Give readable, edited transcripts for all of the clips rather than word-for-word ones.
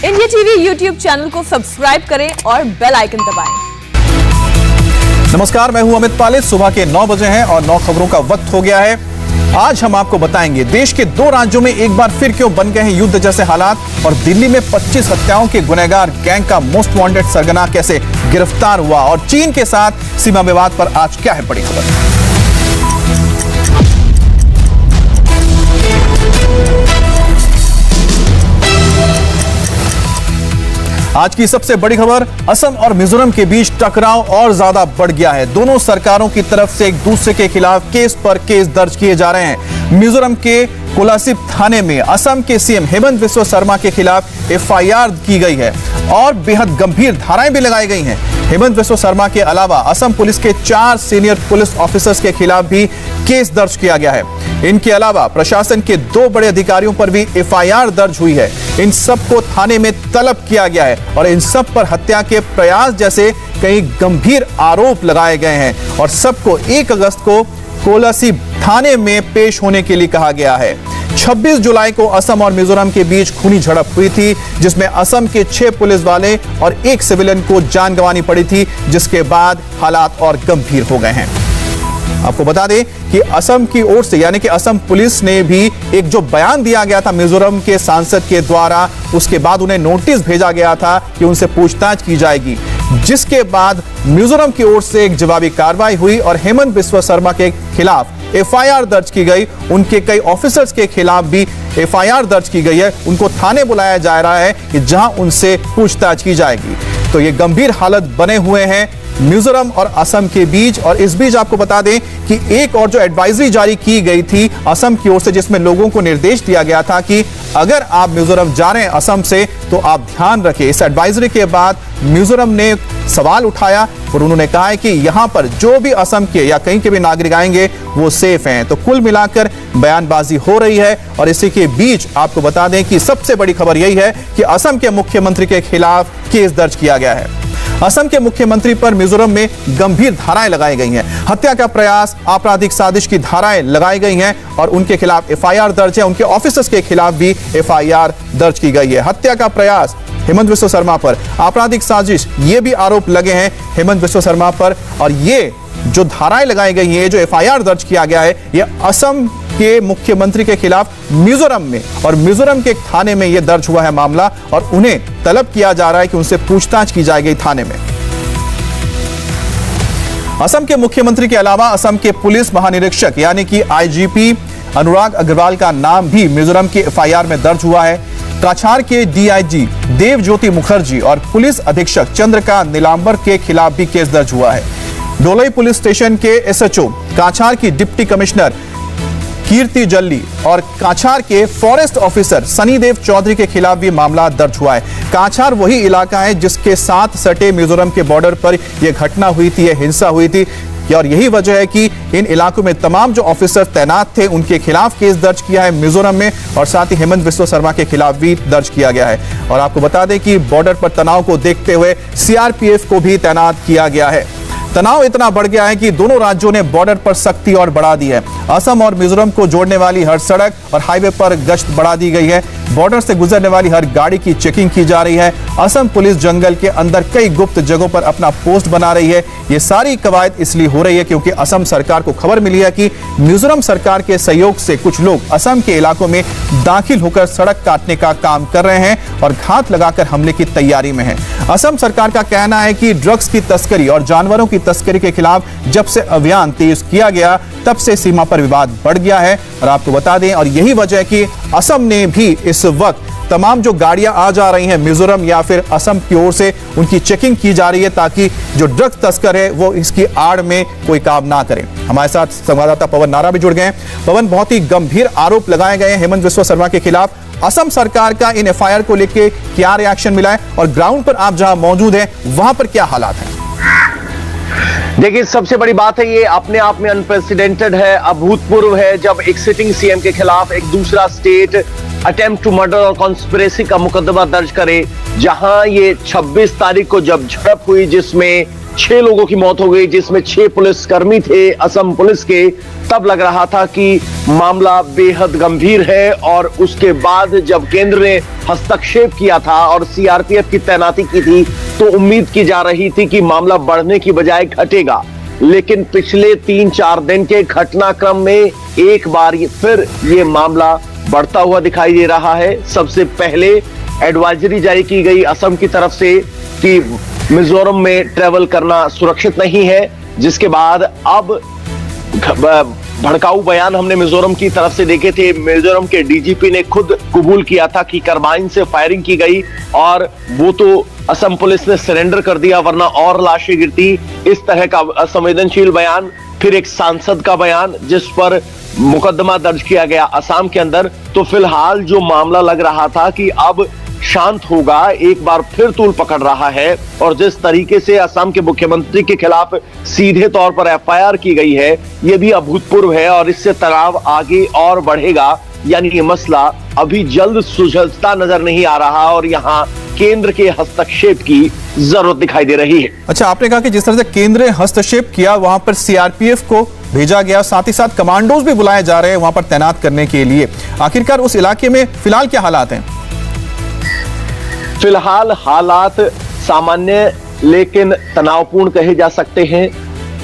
India TV YouTube channel को subscribe करें और बेल आइकन दबाएं। नमस्कार, मैं हूं अमित पालित। सुबह के 9 बजे हैं और 9 खबरों का वक्त हो गया है। आज हम आपको बताएंगे देश के 2 राज्यों में एक बार फिर क्यों बन गए हैं युद्ध जैसे हालात, और दिल्ली में 25 हत्याओं के गुनहगार गैंग का मोस्ट वांटेड सरगना कैसे गिरफ्तार हुआ, और चीन के साथ सीमा विवाद पर आज क्या है बड़ी खबर। आज की सबसे बड़ी खबर, असम और मिजोरम के बीच टकराव और ज्यादा बढ़ गया है। दोनों सरकारों की तरफ से एक दूसरे के खिलाफ केस पर केस दर्ज किए जा रहे हैं। मिजोरम के कोलासिब थाने में असम के सीएम हेमंत बिस्वा शर्मा के खिलाफ एफआईआर की गई है और बेहद गंभीर धाराएं भी लगाई गई हैं। हेमंत बिस्वा शर्मा के अलावा असम पुलिस के 4 सीनियर पुलिस ऑफिसर्स के खिलाफ भी केस दर्ज किया गया है। इनके अलावा प्रशासन के 2 बड़े अधिकारियों पर भी एफआईआर दर्ज हुई है। इन सबको थाने में तलब किया गया है और इन सब पर हत्या के प्रयास जैसे कई गंभीर आरोप लगाए गए हैं और सबको 1 अगस्त को कोलासिब थाने में पेश होने के लिए कहा गया है। 26 जुलाई को असम और मिजोरम के बीच खूनी झड़प हुई थी, जिसमें असम के 6 पुलिस वाले और 1 सिविलियन को जान गंवानी पड़ी थी, जिसके बाद हालात और गंभीर हो गए हैं। आपको बता दें कि असम की ओर से यानी कि असम पुलिस ने भी एक जो बयान दिया गया था मिजोरम के सांसद के द्वारा, उसके बाद उन्हें नोटिस भेजा गया था कि उनसे पूछताछ की जाएगी, जिसके बाद मिजोरम की ओर से एक जवाबी कार्रवाई हुई और हेमंत बिस्वा शर्मा के खिलाफ एफआईआर दर्ज की गई। उनके कई ऑफिसर्स के खिलाफ भी एफआईआर दर्ज की गई है। उनको थाने बुलाया जा रहा है कि जहां उनसे पूछताछ की जाएगी। तो ये गंभीर हालत बने हुए हैं मिजोरम और असम के बीच। और इस बीच आपको बता दें कि एक और जो एडवाइजरी जारी की गई थी असम की ओर से, जिसमें लोगों को निर्देश दिया गया था कि अगर आप मिजोरम जा रहे हैं असम से तो आप ध्यान रखें। इस एडवाइजरी के बाद मिजोरम ने सवाल उठाया और उन्होंने कहा है कि यहां पर जो भी असम के या कहीं के भी नागरिक आएंगे वो सेफ हैं। तो कुल मिलाकर बयानबाजी हो रही है। और इसी के बीच आपको बता दें कि सबसे बड़ी खबर यही है कि असम के मुख्यमंत्री के खिलाफ केस दर्ज किया गया है। असम के मुख्यमंत्री पर मिजोरम में गंभीर धाराएं लगाई गई हैं। हत्या का प्रयास, आपराधिक साजिश की धाराएं लगाई गई हैं और उनके खिलाफ एफआईआर दर्ज है। उनके ऑफिसर्स के खिलाफ भी एफआईआर दर्ज की गई है। हत्या का प्रयास हेमंत बिस्वा शर्मा पर, आपराधिक साजिश, ये भी आरोप लगे हैं हेमंत बिस्वा शर्मा पर। और ये जो धाराएं लगाई गई हैं, जो एफआईआर दर्ज किया गया है, ये असम के मुख्यमंत्री के खिलाफ मिजोरम में और मिजोरम के थाने में यह दर्ज हुआ है मामला और उन्हें तलब किया जा रहा है कि उनसे पूछताछ की जाएगी थाने में। असम के मुख्यमंत्री के अलावा असम के पुलिस महानिरीक्षक यानी कि आईजीपी अनुराग अग्रवाल का नाम भी मिजोरम की एफआईआर में दर्ज हुआ है। काछार के डीआईजी देवज्योति मुखर्जी और पुलिस अधीक्षक चंद्रकांत नीलांबर के खिलाफ भी केस दर्ज हुआ है। डोलई पुलिस स्टेशन के एसएचओ, काछार की डिप्टी कमिश्नर कीर्ति जल्ली और काछार के फॉरेस्ट ऑफिसर सनीदेव चौधरी के खिलाफ भी मामला दर्ज हुआ है। काछार वही इलाका है जिसके साथ सटे मिजोरम के बॉर्डर पर यह घटना हुई थी, यह हिंसा हुई थी। और यही वजह है कि इन इलाकों में तमाम जो ऑफिसर तैनात थे उनके खिलाफ केस दर्ज किया है मिजोरम में, और साथ ही हेमंत बिस्वा शर्मा के खिलाफ भी दर्ज किया गया है। और आपको बता दें कि बॉर्डर पर तनाव को देखते हुए सीआरपीएफ को भी तैनात किया गया है। तनाव इतना बढ़ गया है कि दोनों राज्यों ने बॉर्डर पर सख्ती और बढ़ा दी है। असम और मिजोरम को जोड़ने वाली हर सड़क और हाईवे पर गश्त बढ़ा दी गई है। बॉर्डर से गुजरने वाली हर गाड़ी की चेकिंग की जा रही है। असम पुलिस जंगल के अंदर कई गुप्त जगहों पर अपना पोस्ट बना रही है। ये सारी कवायद इसलिए हो रही है क्योंकि असम सरकार को खबर मिली है कि मिजोरम सरकार के सहयोग से कुछ लोग असम के इलाकों में दाखिल होकर सड़क काटने का काम कर रहे हैं और घात लगाकर हमले की तैयारी में है। असम सरकार का कहना है कि ड्रग्स की तस्करी और जानवरों की तस्करी के खिलाफ जब से अभियान तेज किया गया तब से सीमा पर विवाद बढ़ गया है। और आपको बता दें, और यही वजह है कि असम ने भी इस वक्त तमाम जो गाड़ियां आ जा रही हैं मिजोरम या फिर असम की ओर से, उनकी चेकिंग की जा रही है ताकि जो ड्रग्स तस्कर है वो इसकी आड़ में कोई काम ना करे। हमारे साथ संवाददाता पवन नारा भी जुड़ गए हैं। पवन, बहुत ही गंभीर आरोप लगाए गए हैं हेमंत बिस्वा शर्मा के खिलाफ। असम सरकार का इन एफआईआर को लेकर क्या रिएक्शन मिला है और ग्राउंड पर आप जहां मौजूद हैं वहां पर क्या हालात हैं? देखिए, सबसे बड़ी बात है ये अपने आप में अनप्रेसिडेंटेड है, अभूतपूर्व है, जब एक सिटिंग सीएम के खिलाफ एक दूसरा स्टेट अटेम्प्ट टू मर्डर और कॉन्स्पिरेसी का मुकदमा दर्ज करे। जहां ये 26 तारीख को जब झड़प हुई जिसमें 6 लोगों की मौत हो गई, जिसमें 6 पुलिसकर्मी थे असम पुलिस के, तब लग रहा था कि मामला बेहद गंभीर है। और उसके बाद जब केंद्र ने हस्तक्षेप किया था और सीआरपीएफ की तैनाती की थी, तो उम्मीद की जा रही थी कि मामला बढ़ने की बजाय घटेगा। लेकिन पिछले 3-4 दिन के घटनाक्रम में एक बार फिर ये मामला बढ़ता हुआ दिखाई दे रहा है। सबसे पहले एडवाइजरी जारी की गई असम की तरफ से कि मिजोरम में ट्रेवल करना सुरक्षित नहीं है, जिसके बाद अब भड़काऊ बयान हमने मिजोरम की तरफ से देखे थे। मिजोरम के डीजीपी ने खुद कबूल किया था कि कार्बाइन से फायरिंग की गई और वो तो असम पुलिस ने सरेंडर कर दिया, वरना और लाशें गिरती। इस तरह का असंवेदनशील बयान। फिर एक सांसद का बयान जिस पर मुकदमा दर्ज किया गया असम के अंदर। तो फिलहाल जो मामला लग रहा था कि अब शांत होगा, एक बार फिर तूल पकड़ रहा है। और जिस तरीके से असम के मुख्यमंत्री के खिलाफ सीधे तौर पर एफआईआर की गई है, यह भी अभूतपूर्व है और इससे तनाव आगे और बढ़ेगा। यानी ये मसला अभी जल्द सुलझता नजर नहीं आ रहा और यहाँ केंद्र के हस्तक्षेप की जरूरत दिखाई दे रही है। अच्छा, आपने कहा कि जिस तरह से केंद्र ने हस्तक्षेप किया, वहां पर सीआरपीएफ को भेजा गया, साथ ही साथ कमांडोज भी बुलाए जा रहे हैं वहां पर तैनात करने के लिए। आखिरकार उस इलाके में फिलहाल क्या हालात हैं? फिलहाल हालात सामान्य लेकिन तनावपूर्ण कहे जा सकते हैं।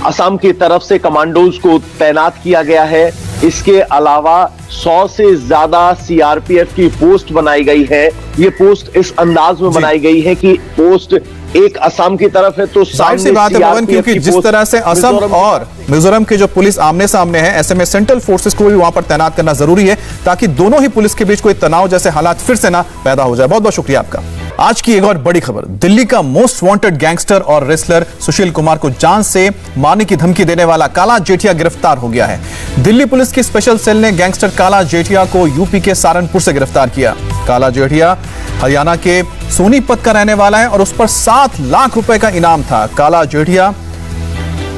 असम की तरफ से कमांडोज को तैनात किया गया है। इसके अलावा 100 से ज्यादा सीआरपीएफ की पोस्ट बनाई गई है। ये पोस्ट इस अंदाज में बनाई गई है कि पोस्ट एक असम की तरफ है तो जाहिर सी बात है पवन, क्योंकि जिस तरह से असम और मिजोरम के जो पुलिस आमने सामने है, ऐसे में सेंट्रल फोर्सेस को भी वहां पर तैनात करना जरूरी है ताकि दोनों ही पुलिस के बीच कोई तनाव जैसे हालात फिर से ना पैदा हो जाए। बहुत बहुत शुक्रिया आपका। आज की एक और बड़ी खबर, दिल्ली का मोस्ट वांटेड गैंगस्टर और रेसलर सुशील कुमार को जान से मारने की धमकी देने वाला काला जेठिया गिरफ्तार हो गया है। दिल्ली पुलिस की स्पेशल सेल ने गैंगस्टर काला जेठिया को यूपी के सहारनपुर से गिरफ्तार किया। काला जेठिया हरियाणा के सोनीपत का रहने वाला है और उस पर 7 लाख रुपए का इनाम था।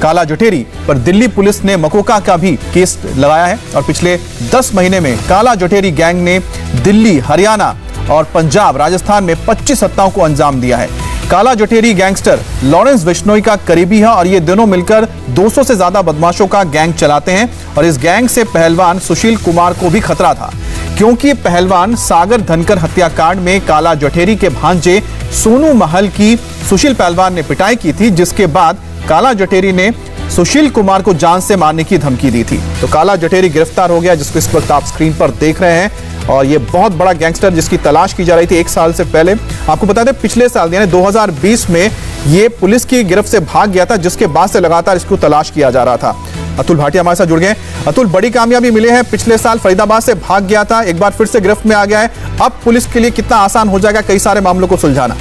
काला जठेरी पर दिल्ली पुलिस ने मकोका का भी केस लगाया है और पिछले 10 महीने में काला जठेरी गैंग ने दिल्ली, हरियाणा और पंजाब, राजस्थान में 25 हत्याओं को अंजाम दिया है। काला जठेरी गैंगस्टर लॉरेंस बिश्नोई का करीबी है और ये दोनों मिलकर 200 से ज्यादा बदमाशों का गैंग चलाते हैं। और इस गैंग से पहलवान सुशील कुमार को भी खतरा था, क्योंकि पहलवान सागर धनकर हत्याकांड में काला जठेरी के भांजे सोनू महल की सुशील पहलवान ने पिटाई की थी, जिसके बाद काला जठेरी ने सुशील कुमार को जान से मारने की धमकी दी थी। तो काला जठेरी गिरफ्तार हो गया, जिसको इस वक्त आप स्क्रीन पर देख रहे हैं। और ये बहुत बड़ा गैंगस्टर जिसकी तलाश की जा रही थी 1 साल से पहले। आपको बता दें पिछले साल यानी 2020 में ये पुलिस की गिरफ्त से भाग गया था, जिसके बाद से लगातार इसको तलाश किया जा रहा था। अतुल भाटिया हमारे साथ जुड़ गए। अतुल, बड़ी कामयाबी मिली है, पिछले साल फरीदाबाद से भाग गया था, एक बार फिर से गिरफ्त में आ गया है। अब पुलिस के लिए कितना आसान हो जाएगा कई सारे मामलों को सुलझाना?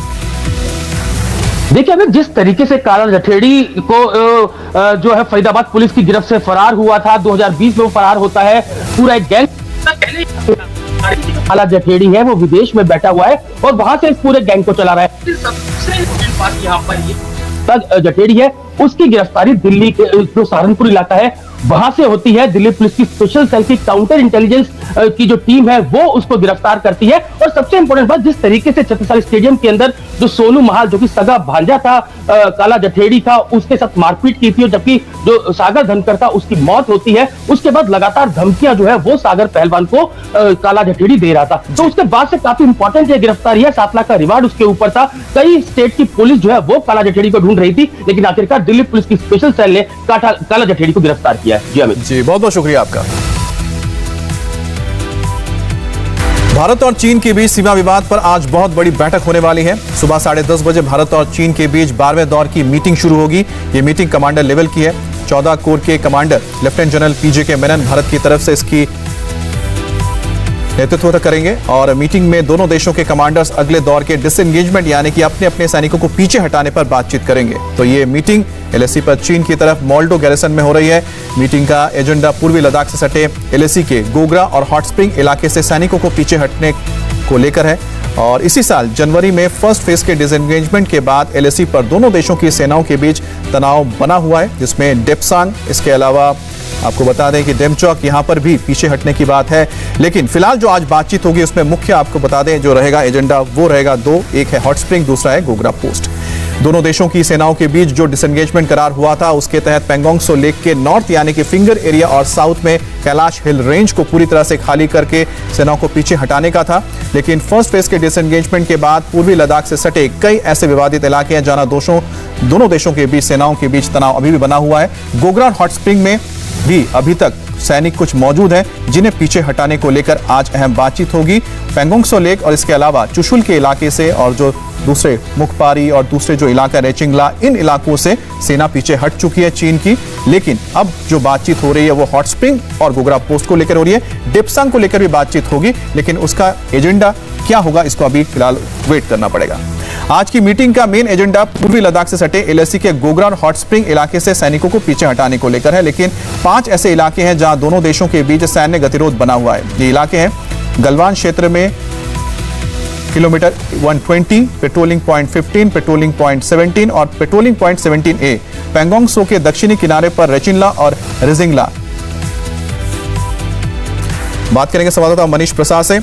देखिए अभी जिस तरीके से काला जठेरी को जो है फरीदाबाद पुलिस की गिरफ्त से फरार हुआ था, 2020 में वो फरार होता है। पूरा एक गैंग काला जठेरी है वो विदेश में बैठा हुआ है और वहां से इस पूरे गैंग को चला रहा है। सबसे इम्पोर्टेंट बात यहाँ पर जठेरी है, उसकी गिरफ्तारी दिल्ली के जो सहारनपुर इलाका है वहां से होती है। दिल्ली पुलिस की स्पेशल सेल की काउंटर इंटेलिजेंस की जो टीम है वो उसको गिरफ्तार करती है। और सबसे इंपॉर्टेंट बात, जिस तरीके से छत्रसाल स्टेडियम के अंदर जो सोनू महाल जो कि सगा भांजा था काला जठेरी था, उसके साथ मारपीट की थी, और जबकि जो सागर धनकर था उसकी मौत होती है। उसके बाद लगातार धमकियां जो है वो सागर पहलवान को काला जठेरी दे रहा था। तो उसके बाद से काफी इंपॉर्टेंट ये गिरफ्तारी है। 7 लाख का रिवार्ड उसके ऊपर था। कई स्टेट की पुलिस जो है वो काला जठेरी को ढूंढ रही थी, लेकिन आखिरकार दिल्ली पुलिस की स्पेशल सेल ने काला जठेरी को गिरफ्तार किया है। जी अमित जी, बहुत बहुत शुक्रिया आपका। भारत और चीन के बीच सीमा विवाद पर आज बहुत बड़ी बैठक होने वाली है। सुबह 10:30 बजे भारत और चीन के बीच 12वें दौर की मीटिंग शुरू होगी। ये मीटिंग कमांडर लेवल की है। 14 कोर के कमांडर लेफ्टिनेंट जनरल पीजे मेनन भारत की तरफ से इसकी नेतृत्व करेंगे और मीटिंग में दोनों देशों के कमांडर्स अगले दौर के डिसएंगेजमेंट यानी कि अपने अपने सैनिकों को पीछे हटाने पर बातचीत करेंगे। तो ये मीटिंग एलएसी पर चीन की तरफ मोल्डो गैरिसन में हो रही है। मीटिंग का एजेंडा पूर्वी लद्दाख से सटे एलएसी के गोगरा और हॉट स्प्रिंग इलाके से सैनिकों को पीछे हटने को लेकर है। और इसी साल जनवरी में फर्स्ट फेज के डिसएंगेजमेंट के बाद एलएसी पर दोनों देशों की सेनाओं के बीच तनाव बना हुआ है, जिसमें डेप्सांग, इसके अलावा आपको बता दें कि डेमचौक यहां पर भी पीछे हटने की बात है। लेकिन फिलहाल जो आज बातचीत होगी उसमें मुख्य आपको बता दें जो रहेगा एजेंडा वो रहेगा 2, एक है हॉट स्प्रिंग, दूसरा है गोगरा पोस्ट। दोनों देशों की सेनाओं के बीच जो डिसएंगेजमेंट करार हुआ था उसके तहत पेंगोंग सो लेक के नॉर्थ यानी कि फिंगर एरिया और साउथ में कैलाश हिल रेंज को पूरी तरह से खाली करके सेनाओं को पीछे हटाने का था। लेकिन फर्स्ट फेज के डिसएंगेजमेंट के बाद पूर्वी लद्दाख से सटे कई ऐसे विवादित इलाके हैं जहां दोनों देशों के बीच सेनाओं के बीच तनाव अभी भी बना हुआ है। गोगरा और हॉट स्प्रिंग में भी अभी तक सैनिक कुछ मौजूद हैं जिन्हें पीछे हटाने को लेकर आज अहम बातचीत होगी। पेंगोंग सो लेक और इसके अलावा चुशुल के इलाके से और जो दूसरे मुखपारी और दूसरे जो इलाका रेचिंगला, इन इलाकों से सेना पीछे हट चुकी है चीन की। लेकिन अब जो बातचीत हो रही है वो हॉट स्प्रिंग और गोगरा पोस्ट को लेकर हो रही है। डिप्सांग को लेकर भी बातचीत होगी, लेकिन उसका एजेंडा क्या होगा इसको अभी फिलहाल वेट करना पड़ेगा। आज की मीटिंग का मेन एजेंडा पूर्वी लद्दाख से सटे एलएसी के गोगरा और हॉट स्प्रिंग इलाके से सैनिकों को पीछे हटाने को लेकर है। लेकिन 5 ऐसे इलाके हैं जहां दोनों देशों के बीच सैन्य गतिरोध बना हुआ है। ये इलाके हैं गलवान क्षेत्र में kilometre 120, patrolling point 15, patrolling point 17 और पेट्रोलिंग पॉइंट 17A। पेंगोंग सो के दक्षिणी किनारे पर रेचिनला और रिजिंगला। बात करेंगे संवाददाता मनीष प्रसाद से।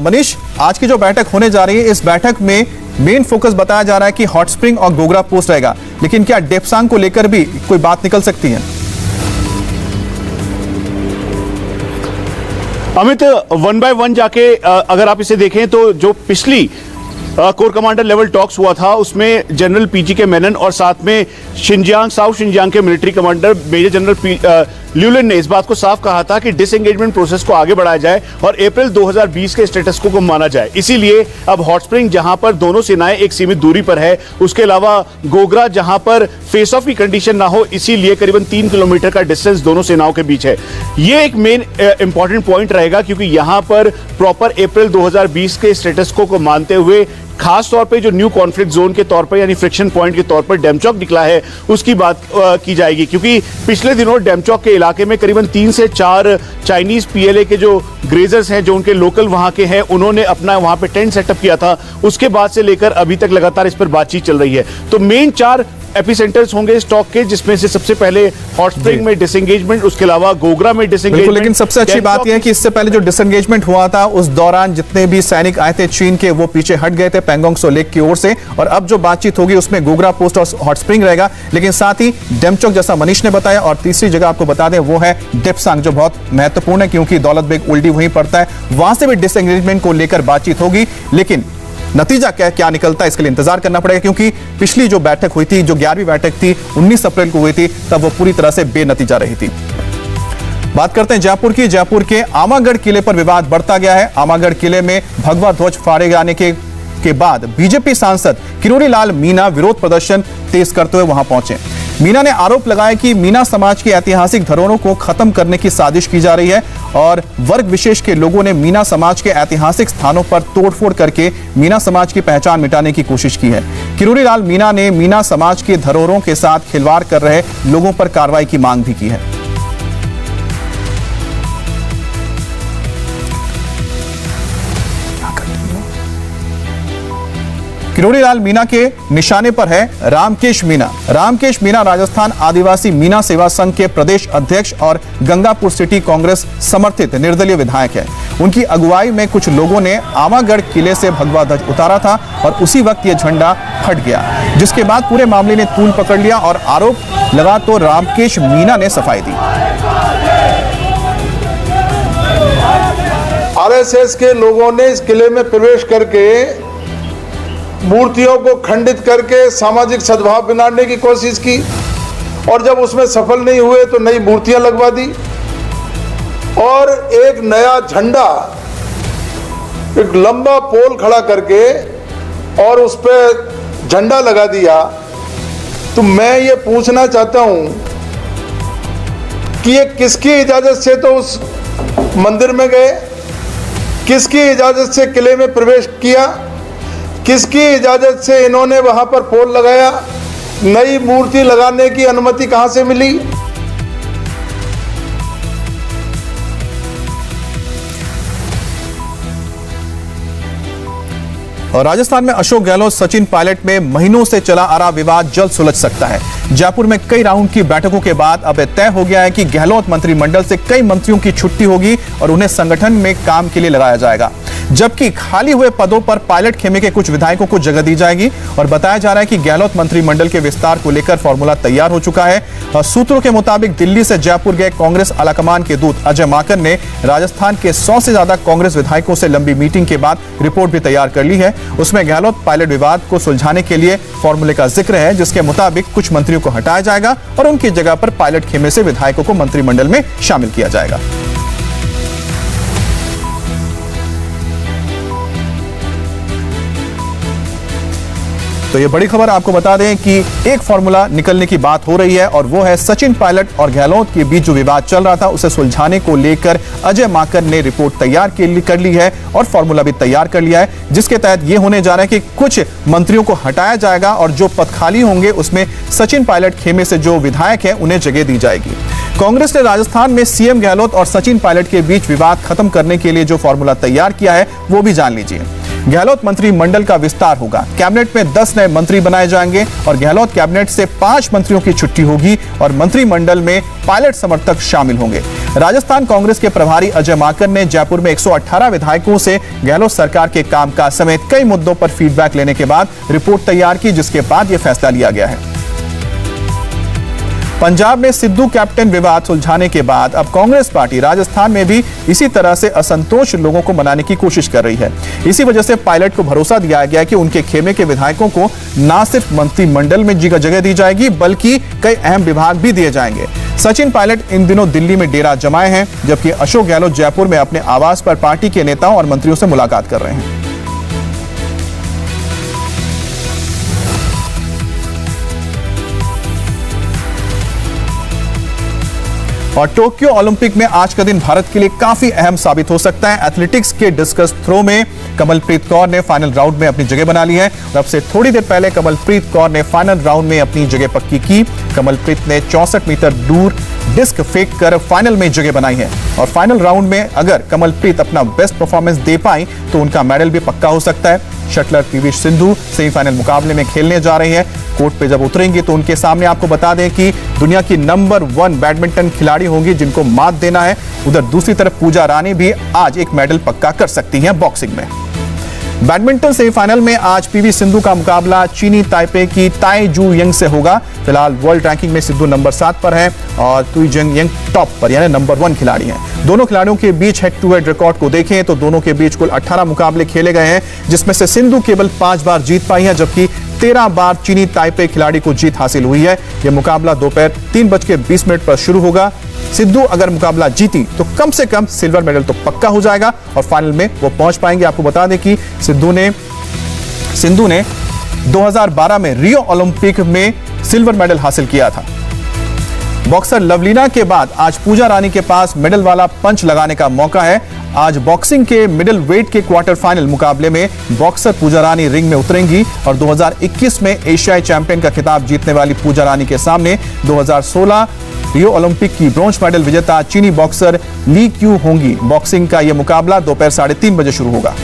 मनीष, आज की जो बैठक होने जा रही है, इस बैठक में मेन फोकस बताया जा रहा है कि हॉट स्प्रिंग और गोगरा पोस्ट रहेगा, लेकिन क्या डेप्सांग को लेकर भी कोई बात निकल सकती है? अमित, 1 बाय 1 जाके अगर आप इसे देखें तो जो पिछली कोर कमांडर लेवल टॉक्स हुआ था उसमें जनरल पीजी के मेनन और साथ में शिनजियांग, साउथ शिनजियांग के मिलिट्री कमांडर मेजर जनरल ल्यूलिन ने इस बात को साफ कहा था कि डिसएंगेजमेंट प्रोसेस को आगे बढ़ाया जाए और अप्रैल 2020 के स्टेटस को माना जाए। इसीलिए अब हॉट स्प्रिंग जहां पर दोनों सेनाएं एक सीमित दूरी पर है, उसके अलावा गोगरा जहां पर फेस ऑफ की कंडीशन ना हो, इसीलिए करीबन 3 किलोमीटर का डिस्टेंस दोनों सेनाओं के बीच है। ये एक मेन इंपॉर्टेंट पॉइंट रहेगा क्योंकि यहां पर प्रॉपर अप्रैल 2020 के स्टेटस को मानते हुए खास तौर पे जो न्यू कॉन्फ्लिक्ट जोन के तौर पर यानी फ्रिक्शन पॉइंट के तौर पर डेमचौक निकला है उसकी बात की जाएगी, क्योंकि पिछले दिनों डेमचौक के इलाके में करीबन 3 से 4 चाइनीज पीएलए के जो ग्रेजर्स हैं, जो उनके लोकल वहां के हैं, उन्होंने अपना वहां पे टेंट सेटअप किया था। उसके बाद से लेकर अभी तक लगातार इस पर बातचीत चल रही है। तो मेन 4 एपिसेंटर्स होंगे स्टॉक के, जिसमें से सबसे पहले हॉट स्प्रिंग में डिसएंगेजमेंट, उसके अलावा गोगरा में डिसएंगेजमेंट। लेकिन सबसे अच्छी बात यह है कि इससे पहले जो डिसएंगेजमेंट हुआ था उस दौरान जितने भी सैनिक आए थे चीन के, वो पीछे हट गए थे पेंगोंग सो लेक की ओर से। और अब जो बातचीत होगी उसमें गोगरा पोस्ट और हॉट स्प्रिंग रहेगा, लेकिन साथ ही डेमचौक जैसा मनीष ने बताया। और तीसरी जगह आपको बता दें वो है डेप्सांग, जो बहुत महत्वपूर्ण है क्योंकि दौलत बेग उल्टी वहीं पड़ता है। वहां से भी डिसएंगेजमेंट को लेकर बातचीत होगी, लेकिन नतीजा क्या निकलता है इसके लिए इंतजार करना पड़ेगा, क्योंकि पिछली जो बैठक हुई थी, जो 11वीं बैठक थी 19 अप्रैल को हुई थी, तब वो पूरी तरह से बेनतीजा रही थी। बात करते हैं जयपुर की। जयपुर के आमागढ़ किले पर विवाद बढ़ता गया है। आमागढ़ किले में भगवा ध्वज फाड़े जाने के बाद बीजेपी सांसद किरोड़ी लाल मीणा विरोध प्रदर्शन तेज करते हुए वहां पहुंचे। मीणा ने आरोप लगाया कि मीणा समाज की ऐतिहासिक धरोहरों को खत्म करने की साजिश की जा रही है और वर्ग विशेष के लोगों ने मीणा समाज के ऐतिहासिक स्थानों पर तोड़फोड़ करके मीणा समाज की पहचान मिटाने की कोशिश की है। किरोड़ी लाल मीणा ने मीणा समाज के धरोहरों के साथ खिलवाड़ कर रहे लोगों पर कार्रवाई की मांग भी की है। किरोड़ी लाल मीणा के निशाने पर है रामकेश मीणा। रामकेश मीणा राजस्थान आदिवासी मीणा सेवा संघ के प्रदेश अध्यक्ष और गंगापुर सिटी कांग्रेस समर्थित निर्दलीय विधायक है। उनकी अगुवाई में कुछ लोगों ने आमागढ़ किले से भगवा ध्वज उतारा था और उसी वक्त यह झंडा फट गया, जिसके बाद पूरे मामले ने तूल पकड़ लिया और आरोप लगा तो रामकेश मीणा ने सफाई दी। आरएसएस के लोगों ने इस किले में प्रवेश करके मूर्तियों को खंडित करके सामाजिक सद्भाव बिगाड़ने की कोशिश की और जब उसमें सफल नहीं हुए तो नई मूर्तियां लगवा दी और एक नया झंडा, एक लंबा पोल खड़ा करके और उस पर झंडा लगा दिया। तो मैं ये पूछना चाहता हूं कि ये किसकी इजाजत से तो उस मंदिर में गए, किसकी इजाजत से किले में प्रवेश किया, किसकी इजाजत से इन्होंने वहां पर पोल लगाया, नई मूर्ति लगाने की अनुमति कहां से मिली? और राजस्थान में अशोक गहलोत सचिन पायलट में महीनों से चला आ रहा विवाद जल्द सुलझ सकता है। जयपुर में कई राउंड की बैठकों के बाद अब तय हो गया है कि गहलोत मंत्रिमंडल से कई मंत्रियों की छुट्टी होगी और उन्हें संगठन में काम के लिए लगाया जाएगा। जबकि खाली हुए पदों पर पायलट खेमे के कुछ विधायकों को जगह दी जाएगी। और बताया जा रहा है कि गहलोत मंत्रिमंडल के विस्तार को लेकर फॉर्मूला तैयार हो चुका है। सूत्रों के मुताबिक दिल्ली से जयपुर गए कांग्रेस आलाकमान के दूत अजय माकन ने राजस्थान के 100 से ज्यादा कांग्रेस विधायकों से लंबी मीटिंग के बाद रिपोर्ट भी तैयार कर ली है। उसमें गहलोत पायलट विवाद को सुलझाने के लिए फॉर्मूले का जिक्र है, जिसके मुताबिक कुछ मंत्रियों को हटाया जाएगा और उनकी जगह पर पायलट खेमे से विधायकों को मंत्रिमंडल में शामिल किया जाएगा। तो ये बड़ी खबर आपको बता दें कि एक फॉर्मूला निकलने की बात हो रही है और वो है सचिन पायलट और गहलोत के बीच जो विवाद चल रहा था उसे सुलझाने को लेकर अजय माकन ने रिपोर्ट तैयार कर ली है और फॉर्मूला भी तैयार कर लिया है, जिसके तहत ये होने जा रहा है कि कुछ मंत्रियों को हटाया जाएगा और जो पद खाली होंगे उसमें सचिन पायलट खेमे से जो विधायक हैं उन्हें जगह दी जाएगी। कांग्रेस ने राजस्थान में सीएम गहलोत और सचिन पायलट के बीच विवाद खत्म करने के लिए जो फॉर्मूला तैयार किया है वो भी जान लीजिए। गहलोत मंत्रिमंडल का विस्तार होगा, कैबिनेट में 10 नए मंत्री बनाए जाएंगे और गहलोत कैबिनेट से 5 मंत्रियों की छुट्टी होगी और मंत्रिमंडल में पायलट समर्थक शामिल होंगे। राजस्थान कांग्रेस के प्रभारी अजय माकन ने जयपुर में 118 विधायकों से गहलोत सरकार के कामकाज समेत कई मुद्दों पर फीडबैक लेने के बाद रिपोर्ट तैयार की, जिसके बाद यह फैसला लिया गया है। पंजाब में सिद्धू कैप्टन विवाद सुलझाने के बाद अब कांग्रेस पार्टी राजस्थान में भी इसी तरह से असंतोष लोगों को मनाने की कोशिश कर रही है। इसी वजह से पायलट को भरोसा दिया गया कि उनके खेमे के विधायकों को न सिर्फ मंत्रिमंडल में जगह दी जाएगी बल्कि कई अहम विभाग भी दिए जाएंगे। सचिन पायलट इन दिनों दिल्ली में डेरा जमाए हैं, जबकि अशोक गहलोत जयपुर में अपने आवास पर पार्टी के नेताओं और मंत्रियों से मुलाकात कर रहे हैं। और टोक्यो ओलंपिक में आज का दिन भारत के लिए काफी अहम साबित हो सकता है। एथलेटिक्स के डिस्कस थ्रो में कमलप्रीत कौर ने फाइनल राउंड में अपनी जगह बना ली है और अब से थोड़ी देर पहले कमलप्रीत कौर ने फाइनल राउंड में अपनी जगह पक्की की। कमलप्रीत ने 64 मीटर दूर डिस्क फेंक कर फाइनल में जगह बनाई है और फाइनल राउंड में अगर कमलप्रीत अपना बेस्ट परफॉर्मेंस दे पाई तो उनका मेडल भी पक्का हो सकता है। शटलर पीवी सिंधु सेमीफाइनल मुकाबले में खेलने जा रही है। कोर्ट पे जब उतरेंगी तो उनके सामने आपको बता दें कि दुनिया की नंबर 1 बैडमिंटन खिलाड़ी होंगी जिनको मात देना है। उधर दूसरी तरफ पूजा रानी भी आज एक मेडल पक्का कर सकती हैं बॉक्सिंग में। बैडमिंटन सेमीफाइनल में आज पीवी सिंधु का मुकाबला चीनी ताइपे की ताई जू यंग से होगा। फिलहाल वर्ल्ड रैंकिंग में सिंधु नंबर 7 पर है और तुई जंग यंग टॉप पर यानी नंबर 1 खिलाड़ी हैं। दोनों खिलाड़ियों के बीच हेड टू हेड रिकॉर्ड को देखें तो दोनों के बीच कुल 18 मुकाबले खेले गए हैं, जिसमें से सिंधु केवल 5 बार जीत पाई है, जबकि 13 बार चीनी ताइपे खिलाड़ी को जीत हासिल हुई है। यह मुकाबला दोपहर 3:20 पर शुरू होगा। सिंधु अगर मुकाबला जीती तो कम से कम सिल्वर मेडल तो पक्का हो जाएगा और फाइनल में वो पहुंच पाएंगे। आपको बता दें कि सिंधु ने 2012 में रियो ओलंपिक में सिल्वर मेडल हासिल किया था। बॉक्सर लवलीना के बाद आज पूजा रानी के पास मेडल वाला पंच लगाने का मौका है। आज बॉक्सिंग के मिडिल वेट के क्वार्टर फाइनल मुकाबले में बॉक्सर पूजा रानी रिंग में उतरेंगी और 2021 में एशियाई चैंपियन का खिताब जीतने वाली पूजा रानी के सामने 2016 रियो ओलंपिक की ब्रॉन्ज मेडल विजेता चीनी बॉक्सर ली क्यू होंगी। बॉक्सिंग का यह मुकाबला दोपहर 3:30 बजे शुरू होगा।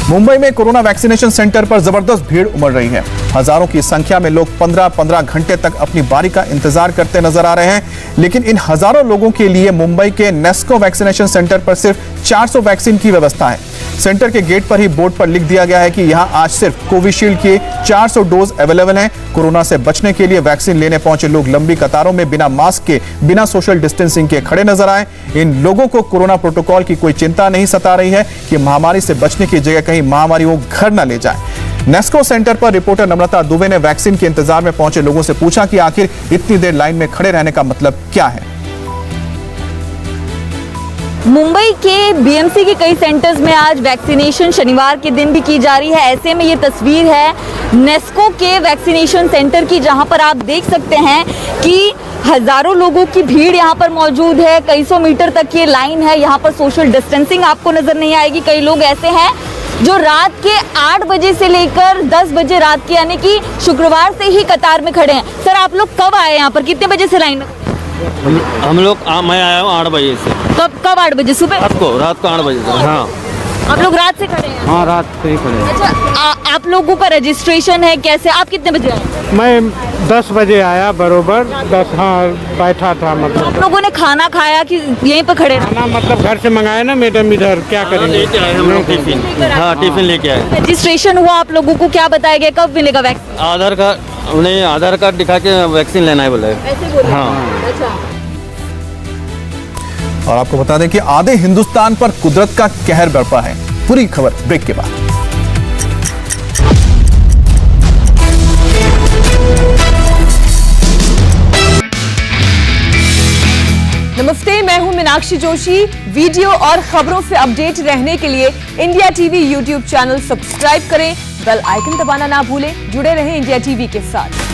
मुंबई में कोरोना वैक्सीनेशन सेंटर पर जबरदस्त भीड़ उमड़ रही है। हजारों की संख्या में लोग 15-15 घंटे तक अपनी बारी का इंतजार करते नजर आ रहे हैं, लेकिन इन हजारों लोगों के लिए मुंबई के नेस्को वैक्सीनेशन सेंटर पर सिर्फ 400 वैक्सीन की व्यवस्था है। सेंटर के गेट पर ही बोर्ड पर लिख दिया गया है कि यहां आज सिर्फ कोविशील्ड के 400 डोज अवेलेबल हैं। कोरोना से बचने के लिए वैक्सीन लेने पहुंचे लोग लंबी कतारों में बिना मास्क के, बिना सोशल डिस्टेंसिंग के खड़े नजर आए। इन लोगों को कोरोना प्रोटोकॉल की कोई चिंता नहीं सता रही है कि महामारी से बचने की जगह कहीं महामारी वो घर न ले जाए। नेस्को सेंटर पर रिपोर्टर नम्रता दुबे ने वैक्सीन के इंतजार में पहुंचे लोगों से पूछा कि आखिर इतनी देर लाइन में खड़े रहने का मतलब क्या है। मुंबई के बीएमसी के कई सेंटर्स में आज वैक्सीनेशन शनिवार के दिन भी की जा रही है। ऐसे में ये तस्वीर है नेस्को के वैक्सीनेशन सेंटर की, जहां पर आप देख सकते हैं कि हजारों लोगों की भीड़ यहाँ पर मौजूद है। कई सौ मीटर तक ये लाइन है। यहाँ पर सोशल डिस्टेंसिंग आपको नजर नहीं आएगी। कई लोग ऐसे हैं जो रात के 8 बजे से लेकर 10 बजे रात के यानी कि शुक्रवार से ही कतार में खड़े हैं। सर, आप लोग कब आए यहाँ पर? कितने बजे से लाइन? मैं आया हूँ 8 बजे से। कब 8 बजे? सुबह? रात को 8 बजे से। हाँ। आप लोग रात से खड़े हैं? हाँ, रात से ही खड़े हैं। अच्छा, आप लोगों का रजिस्ट्रेशन है कैसे? आप कितने बजे आए? मैं 10 बजे आया बरोबर 10। हाँ, बैठा था मतलब। आप लोगों ने खाना खाया कि यहीं पे खड़े रहे? खाना मतलब घर से मंगाया ना मैडम, इधर क्या करेंगे। टिफिन, हाँ टिफिन लेके आए। रजिस्ट्रेशन हुआ आप लोगों को, क्या बताया गया कब मिलेगा वैक्सीन? आधार कार्ड, उन्हें आधार कार्ड दिखा के वैक्सीन लेना है बोले। ऐसे बोले? हाँ। अच्छा। और आपको बता दें कि आधे हिंदुस्तान पर कुदरत का कहर बरपा है। पूरी खबर ब्रेक के बाद। नमस्ते, मैं हूं मीनाक्षी जोशी। वीडियो और खबरों से अपडेट रहने के लिए India TV YouTube channel subscribe करें, बेल आइकन दबाना ना भूलें। जुड़े रहें इंडिया टीवी के साथ।